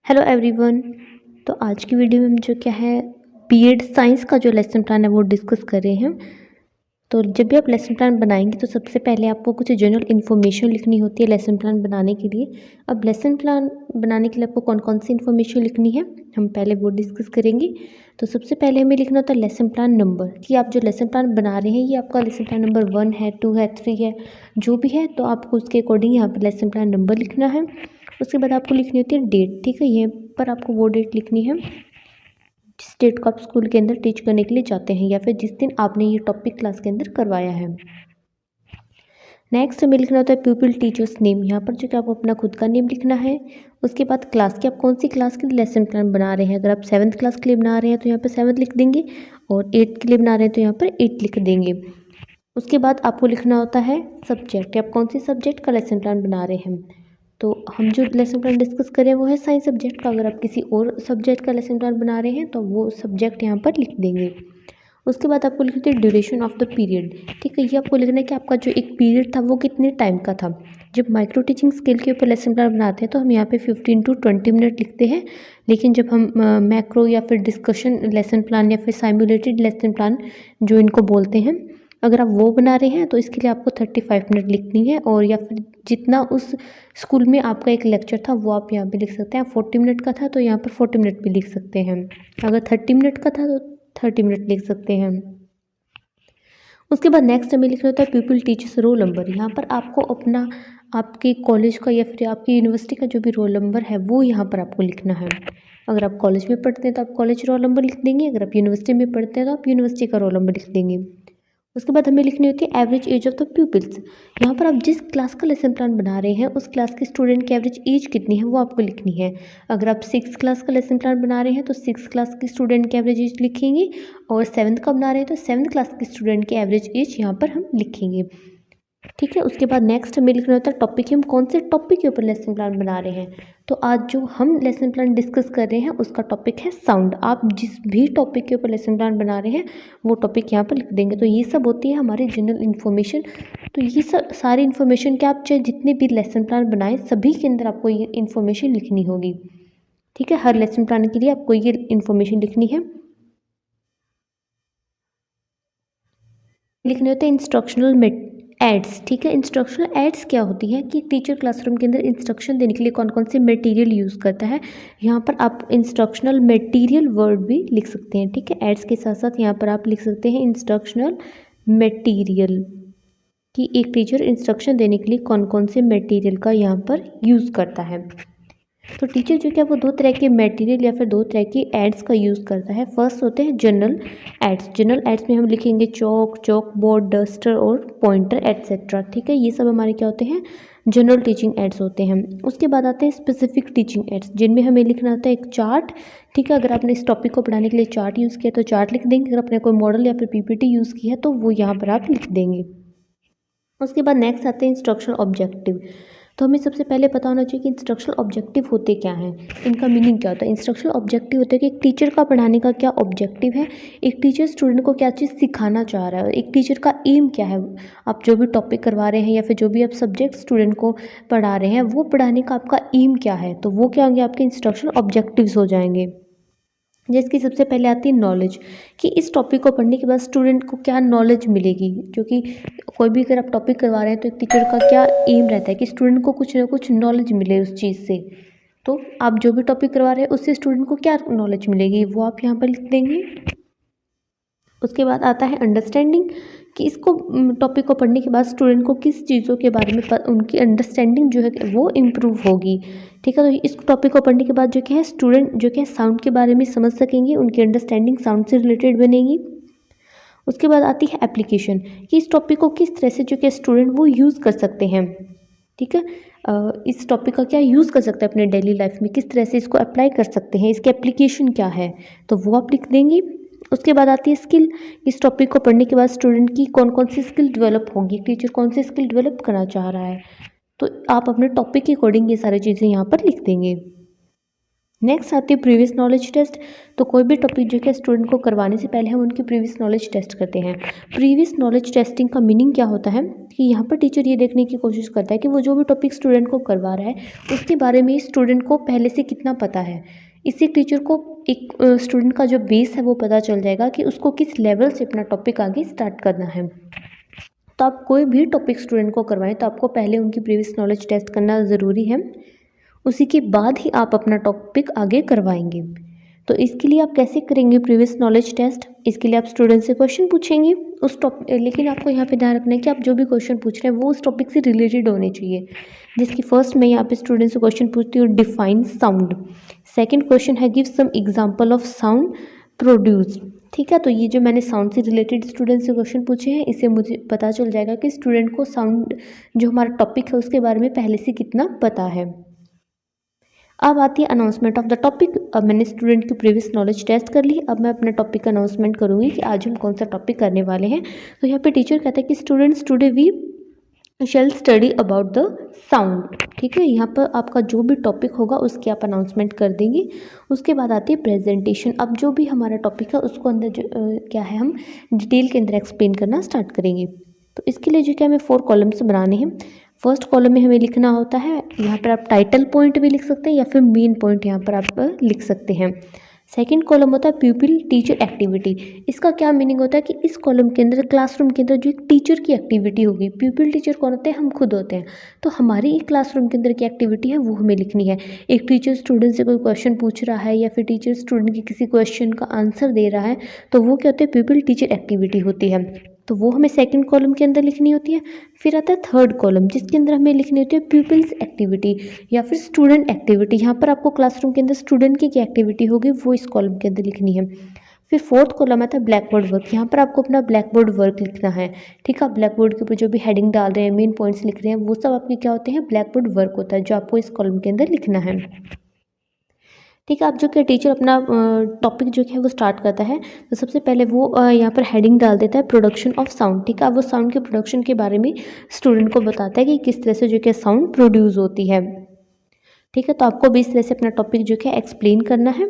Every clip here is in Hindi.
Hello everyone. तो आज की वीडियो में हम जो क्या है बीएड साइंस का जो लेसन प्लान है वो डिस्कस कर रहे हैं। तो जब भी आप लेसन प्लान बनाएंगे तो सबसे पहले आपको कुछ जनरल इन्फॉर्मेशन लिखनी होती है लेसन प्लान बनाने के लिए। अब लेसन प्लान बनाने के लिए आपको कौन कौन सी इन्फॉर्मेशन लिखनी है हम पहले वो डिस्कस करेंगे। तो सबसे पहले हमें लिखना होता है लेसन प्लान नंबर, कि आप जो लेसन प्लान बना रहे हैं ये आपका लेसन प्लान नंबर 1 है, 2 है, 3 है, जो भी है तो आपको उसके अकॉर्डिंग यहाँ पर लेसन प्लान नंबर लिखना है। उसके बाद आपको लिखनी होती है डेट, ठीक है। ये पर आपको वो डेट लिखनी है जिस डेट को आप स्कूल के अंदर टीच करने के लिए जाते हैं या फिर जिस दिन आपने ये टॉपिक क्लास के अंदर करवाया है। नेक्स्ट हमें लिखना होता है पीपल टीचर्स नेम, यहाँ पर जो कि आपको अपना खुद का नेम लिखना है। उसके बाद क्लास की आप कौन सी क्लास के लिए लेसन प्लान बना रहे हैं। अगर आप 7th क्लास के लिए बना रहे हैं तो यहाँ पर 7 लिख देंगे, और 8th के लिए बना रहे हैं तो यहाँ पर 8 लिख देंगे। उसके बाद आपको लिखना होता है सब्जेक्ट, आप कौन सी सब्जेक्ट का लेसन प्लान बना रहे हैं। तो हम जो लेसन प्लान डिस्कस करें वो है साइंस सब्जेक्ट का। अगर आप किसी और सब्जेक्ट का लेसन प्लान बना रहे हैं तो वो सब्जेक्ट यहाँ पर लिख देंगे। उसके बाद आपको लिखते हैं ड्यूरेशन ऑफ द पीरियड, ठीक है। ये आपको लिखना है कि आपका जो एक पीरियड था वो कितने टाइम का था। जब माइक्रो टीचिंग स्किल के ऊपर लेसन प्लान बनाते हैं तो हम यहाँ पे 15 to 20 मिनट लिखते हैं, लेकिन जब हम मैक्रो या फिर डिस्कशन लेसन प्लान या फिर साइमुलेटेड लेसन प्लान जो इनको बोलते हैं, अगर आप वो बना रहे हैं तो इसके लिए आपको 35 मिनट लिखनी है। और या फिर जितना उस स्कूल में आपका एक लेक्चर था वो आप यहाँ पे लिख सकते हैं। 40 मिनट का था तो यहाँ पर 40 मिनट भी लिख सकते हैं। अगर 30 मिनट का था तो 30 मिनट लिख सकते हैं। उसके बाद नेक्स्ट हमें लिखना होता है पीपल टीचर्स रोल नंबर। यहाँ पर आपको अपना आपके कॉलेज का या फिर आपकी यूनिवर्सिटी का जो भी रोल नंबर है वो यहाँ पर आपको लिखना है। अगर आप कॉलेज में पढ़ते हैं तो आप कॉलेज रोल नंबर लिख देंगे, अगर आप यूनिवर्सिटी में पढ़ते हैं तो आप यूनिवर्सिटी का रोल नंबर लिख देंगे। उसके बाद हमें लिखनी होती है average age of the pupils. यहाँ पर आप जिस क्लास का लेसन प्लान बना रहे हैं उस क्लास के स्टूडेंट की एवरेज एज कितनी है वो आपको लिखनी है। अगर आप 6th क्लास का लेसन प्लान बना रहे हैं तो 6th क्लास के स्टूडेंट की एवरेज एज लिखेंगे, और 7th का बना रहे हैं तो 7th क्लास के स्टूडेंट की एवरेज एज यहाँ पर हम लिखेंगे, ठीक है। उसके बाद नेक्स्ट हमें लिखना होता है टॉपिक, हम कौन से टॉपिक के ऊपर लेसन प्लान बना रहे हैं। तो आज जो हम लेसन प्लान डिस्कस कर रहे हैं उसका टॉपिक है साउंड। आप जिस भी टॉपिक के ऊपर लेसन प्लान बना रहे हैं वो टॉपिक यहाँ पर लिख देंगे। तो ये सब होती है हमारी जनरल इन्फॉर्मेशन। तो ये सब सारी इन्फॉर्मेशन के आप चाहे जितने भी लेसन प्लान बनाएं सभी के अंदर आपको ये इन्फॉर्मेशन लिखनी होगी, ठीक है। हर लेसन प्लान के लिए आपको ये इन्फॉर्मेशन लिखनी है। लिखने होते हैं इंस्ट्रक्शनल एड्स, ठीक है। इंस्ट्रक्शनल एड्स क्या होती है कि टीचर क्लासरूम के अंदर इंस्ट्रक्शन देने के लिए कौन कौन से मटेरियल यूज़ करता है। यहाँ पर आप इंस्ट्रक्शनल मटेरियल वर्ड भी लिख सकते हैं, ठीक है। एड्स के साथ साथ यहाँ पर आप लिख सकते हैं इंस्ट्रक्शनल मटेरियल, कि एक टीचर इंस्ट्रक्शन देने के लिए कौन कौन से मटेरियल का यहाँ पर यूज़ करता है। तो टीचर जो क्या वो 2 तरह के मटेरियल या फिर 2 तरह की एड्स का यूज़ करता है। फर्स्ट होते हैं जनरल एड्स। जनरल एड्स में हम लिखेंगे चॉक बोर्ड, डस्टर और पॉइंटर एट्सेट्रा, ठीक है। ये सब हमारे क्या होते हैं जनरल टीचिंग एड्स होते हैं। उसके बाद आते हैं स्पेसिफिक टीचिंग एड्स, जिनमें हमें लिखना होता है एक चार्ट, ठीक है। अगर आपने इस टॉपिक को पढ़ाने के लिए चार्ट यूज़ किया तो चार्ट लिख देंगे, अगर आपने कोई मॉडल या फिर पीपीटी यूज़ किया है तो वो यहाँ पर आप लिख देंगे। उसके बाद नेक्स्ट आते हैं इंस्ट्रक्शनल ऑब्जेक्टिव। तो हमें सबसे पहले पता होना चाहिए कि इंस्ट्रक्शनल ऑब्जेक्टिव होते क्या हैं, इनका मीनिंग क्या होता है। इंस्ट्रक्शनल ऑब्जेक्टिव होता है कि एक टीचर का पढ़ाने का क्या ऑब्जेक्टिव है, एक टीचर स्टूडेंट को क्या चीज़ सिखाना चाह रहा है, एक टीचर का एम क्या है। आप जो भी टॉपिक करवा रहे हैं या फिर जो भी आप सब्जेक्ट स्टूडेंट को पढ़ा रहे हैं वो पढ़ाने का आपका एम क्या है, तो वो क्या होंगे आपके इंस्ट्रक्शनल ऑब्जेक्टिव्स हो जाएंगे। जिसकी सबसे पहले आती है नॉलेज, कि इस टॉपिक को पढ़ने के बाद स्टूडेंट को क्या नॉलेज मिलेगी। जो कि कोई भी अगर आप टॉपिक करवा रहे हैं तो एक टीचर का क्या एम रहता है कि स्टूडेंट को कुछ ना कुछ नॉलेज मिले उस चीज़ से। तो आप जो भी टॉपिक करवा रहे हैं उससे स्टूडेंट को क्या नॉलेज मिलेगी वो आप यहाँ पर लिख देंगे। उसके बाद आता है अंडरस्टैंडिंग, कि इसको टॉपिक को पढ़ने के बाद स्टूडेंट को किस चीज़ों के बारे में उनकी अंडरस्टैंडिंग जो है वो इम्प्रूव होगी, ठीक है। तो इस टॉपिक को पढ़ने के बाद जो क्या है स्टूडेंट जो क्या है साउंड के बारे में समझ सकेंगे, उनकी अंडरस्टैंडिंग साउंड से रिलेटेड बनेगी। उसके बाद आती है एप्लीकेशन, कि इस टॉपिक को किस तरह से जो कि स्टूडेंट वो यूज़ कर सकते हैं, ठीक है। इस टॉपिक का क्या यूज़ कर सकते हैं अपने डेली लाइफ में, किस तरह से इसको अप्लाई कर सकते हैं, इसकी एप्लीकेशन क्या है, तो वो आप लिख देंगे। उसके बाद आती है स्किल, इस टॉपिक को पढ़ने के बाद स्टूडेंट की कौन कौन सी स्किल डेवलप होगी, टीचर कौन सी स्किल डेवलप करना चाह रहा है, तो आप अपने टॉपिक के अकॉर्डिंग ये सारी चीज़ें यहाँ पर लिख देंगे। नेक्स्ट आती है प्रीवियस नॉलेज टेस्ट। तो कोई भी टॉपिक जो है स्टूडेंट को करवाने से पहले हम उनकी प्रीवियस नॉलेज टेस्ट करते हैं। प्रीवियस नॉलेज टेस्टिंग का मीनिंग क्या होता है कि यहाँ पर टीचर ये देखने की कोशिश करता है कि वो जो भी टॉपिक स्टूडेंट को करवा रहा है उसके बारे में स्टूडेंट को पहले से कितना पता है। इससे टीचर को एक स्टूडेंट का जो बेस है वो पता चल जाएगा कि उसको किस लेवल से अपना टॉपिक आगे स्टार्ट करना है। तो आप कोई भी टॉपिक स्टूडेंट को करवाएं तो आपको पहले उनकी प्रीवियस नॉलेज टेस्ट करना ज़रूरी है, उसी के बाद ही आप अपना टॉपिक आगे करवाएंगे। तो इसके लिए आप कैसे करेंगे प्रीवियस नॉलेज टेस्ट? इसके लिए आप स्टूडेंट से क्वेश्चन पूछेंगे उस टॉपिक, लेकिन आपको यहाँ पे ध्यान रखना है कि आप जो भी क्वेश्चन पूछ रहे हैं वो उस टॉपिक से रिलेटेड होने चाहिए। जिसकी फर्स्ट मैं यहाँ पे स्टूडेंट से क्वेश्चन पूछती हूँ, डिफाइन साउंड। सेकेंड क्वेश्चन है give some example of sound produce. ठीक है, तो ये जो मैंने साउंड से रिलेटेड स्टूडेंट से क्वेश्चन पूछे हैं, इससे मुझे पता चल जाएगा कि स्टूडेंट को साउंड जो हमारा टॉपिक है उसके बारे में पहले से कितना पता है। अब आती है अनाउंसमेंट ऑफ द टॉपिक। अब मैंने स्टूडेंट की प्रीवियस नॉलेज टेस्ट कर ली, अब मैं अपने टॉपिक का अनाउंसमेंट करूँगी कि आज हम कौन सा टॉपिक करने वाले हैं। तो यहाँ पे टीचर कहता है कि students today we shall study about the sound. ठीक है, यहाँ पर आपका जो भी टॉपिक होगा उसकी आप अनाउंसमेंट कर देंगे। उसके बाद आती है प्रेजेंटेशन। अब जो भी हमारा टॉपिक है उसको अंदर क्या है हम डिटेल के अंदर एक्सप्लेन करना स्टार्ट करेंगे। तो इसके लिए जो क्या हमें 4 कॉलम्स बनाने हैं। फर्स्ट कॉलम में हमें लिखना होता है, यहाँ पर आप टाइटल पॉइंट भी लिख सकते हैं या फिर मेन पॉइंट यहाँ पर आप लिख सकते हैं। सेकंड कॉलम होता है पीपल टीचर एक्टिविटी। इसका क्या मीनिंग होता है कि इस कॉलम के अंदर क्लासरूम के अंदर जो एक टीचर की एक्टिविटी होगी, पीपल टीचर कौन होते हैं, हम खुद होते हैं, तो हमारी एक क्लासरूम के अंदर की एक्टिविटी है वो हमें लिखनी है। एक टीचर स्टूडेंट से कोई क्वेश्चन पूछ रहा है या फिर टीचर स्टूडेंट के किसी क्वेश्चन का आंसर दे रहा है, तो वो क्या होते हैं, पीपल टीचर एक्टिविटी होती है, तो वो हमें सेकंड कॉलम के अंदर लिखनी होती है। फिर आता है थर्ड कॉलम जिसके अंदर हमें लिखनी होती है पीपल्स एक्टिविटी या फिर स्टूडेंट एक्टिविटी। यहाँ पर आपको क्लासरूम के अंदर स्टूडेंट की क्या एक्टिविटी होगी वो इस कॉलम के अंदर लिखनी है। फिर फोर्थ कॉलम आता है ब्लैक बोर्ड वर्क। यहाँ पर आपको अपना ब्लैक बोर्ड वर्क लिखना है। ठीक है, ब्लैक बोर्ड के ऊपर जो भी हेडिंग डाल रहे हैं, मेन पॉइंट्स लिख रहे हैं, वो सब आपके क्या होते हैं, ब्लैक बोर्ड वर्क होता है जो आपको इस कॉलम के अंदर लिखना है। ठीक है, अब जो कि टीचर अपना टॉपिक जो है वो स्टार्ट करता है, तो सबसे पहले वो यहाँ पर हेडिंग डाल देता है प्रोडक्शन ऑफ साउंड। ठीक है, अब वो साउंड के प्रोडक्शन के बारे में स्टूडेंट को बताता है कि किस तरह से जो कि साउंड प्रोड्यूस होती है। ठीक है, तो आपको भी इस तरह से अपना टॉपिक जो है एक्सप्लेन करना है।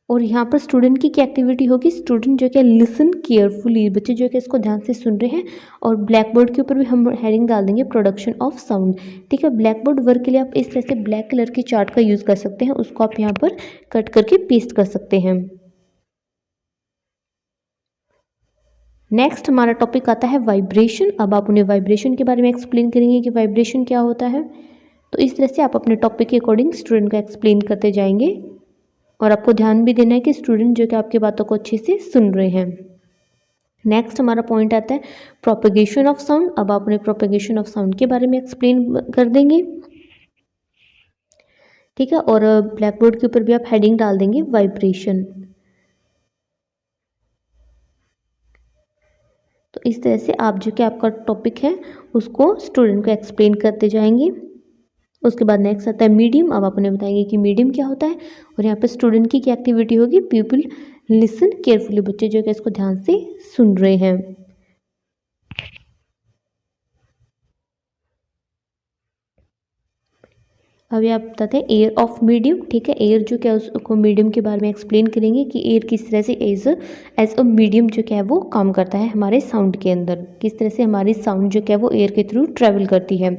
और यहाँ पर स्टूडेंट की क्या एक्टिविटी होगी, स्टूडेंट जो है लिसन केयरफुली, बच्चे जो है इसको ध्यान से सुन रहे हैं। और ब्लैक बोर्ड के ऊपर भी हम हेडिंग डाल देंगे प्रोडक्शन ऑफ साउंड। ठीक है, ब्लैक बोर्ड वर्क के लिए आप इस तरह से ब्लैक कलर की चार्ट का यूज़ कर सकते हैं, उसको आप यहाँ पर कट करके पेस्ट कर सकते हैं। नेक्स्ट हमारा टॉपिक आता है वाइब्रेशन। अब आप उन्हें वाइब्रेशन के बारे में एक्सप्लेन करेंगे कि वाइब्रेशन क्या होता है। तो इस तरह से आप अपने टॉपिक के अकॉर्डिंग स्टूडेंट को एक्सप्लेन करते जाएंगे और आपको ध्यान भी देना है कि स्टूडेंट जो कि आपकी बातों को अच्छे से सुन रहे हैं। नेक्स्ट हमारा पॉइंट आता है प्रोपेगेशन ऑफ साउंड। अब आप उन्हें प्रोपेगेशन ऑफ साउंड के बारे में एक्सप्लेन कर देंगे। ठीक है, और ब्लैक बोर्ड के ऊपर भी आप हेडिंग डाल देंगे वाइब्रेशन। तो इस तरह से आप जो कि आपका टॉपिक है उसको स्टूडेंट को एक्सप्लेन करते जाएंगे। उसके बाद नेक्स्ट आता है मीडियम। अब आप उन्हें बताएंगे कि मीडियम क्या होता है और यहाँ पे स्टूडेंट की क्या एक्टिविटी होगी, पीपल लिसन केयरफुली, बच्चे जो है इसको ध्यान से सुन रहे हैं। अभी आप बताते हैं एयर ऑफ मीडियम। ठीक है, एयर जो क्या उसको मीडियम के बारे में एक्सप्लेन करेंगे कि एयर किस तरह से एज अ मीडियम जो क्या है वो काम करता है हमारे साउंड के अंदर, किस तरह से हमारी साउंड जो क्या है वो एयर के थ्रू ट्रैवल करती है।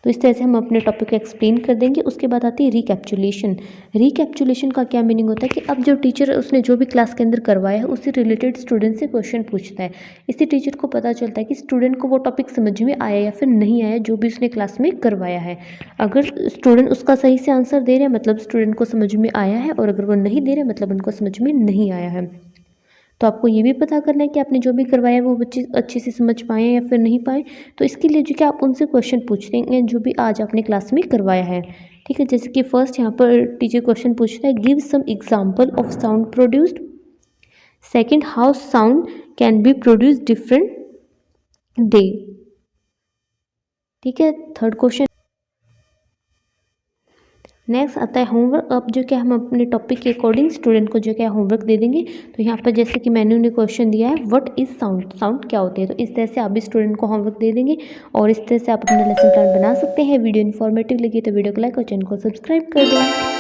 तो इस तरह से हम अपने टॉपिक को एक्सप्लेन कर देंगे। उसके बाद आती है रिकैप्चुलेशन। रिकैप्चुलेशन का क्या मीनिंग होता है कि अब जो टीचर उसने जो भी क्लास के अंदर करवाया है उससे रिलेटेड स्टूडेंट से क्वेश्चन पूछता है। इससे टीचर को पता चलता है कि स्टूडेंट को वो टॉपिक समझ में आया या फिर नहीं आया जो भी उसने क्लास में करवाया है। अगर स्टूडेंट उसका सही से आंसर दे रहे हैं मतलब स्टूडेंट को समझ में आया है, और अगर वो नहीं दे रहे मतलब उनको समझ में नहीं आया है। तो आपको ये भी पता करना है कि आपने जो भी करवाया है वो बच्चे अच्छे से समझ पाए या फिर नहीं पाए। तो इसके लिए जो कि आप उनसे क्वेश्चन पूछते हैं जो भी आज आपने क्लास में करवाया है। ठीक है, जैसे कि फर्स्ट यहाँ पर टीचर क्वेश्चन पूछता है give some example of sound produced. Second, how sound can be produce different day. ठीक है, थर्ड क्वेश्चन। नेक्स्ट आता है होमवर्क। अब जो क्या हम अपने टॉपिक के अकॉर्डिंग स्टूडेंट को जो क्या होमवर्क दे देंगे। तो यहाँ पर जैसे कि मैंने उन्हें क्वेश्चन दिया है व्हाट इज़ साउंड, साउंड क्या होते हैं, तो इस तरह से आप भी स्टूडेंट को होमवर्क दे देंगे और इस तरह से आप अपना लेसन प्लान बना सकते हैं। वीडियो इन्फॉर्मेटिव लगी तो वीडियो को लाइक और चैनल को सब्सक्राइब कर दें।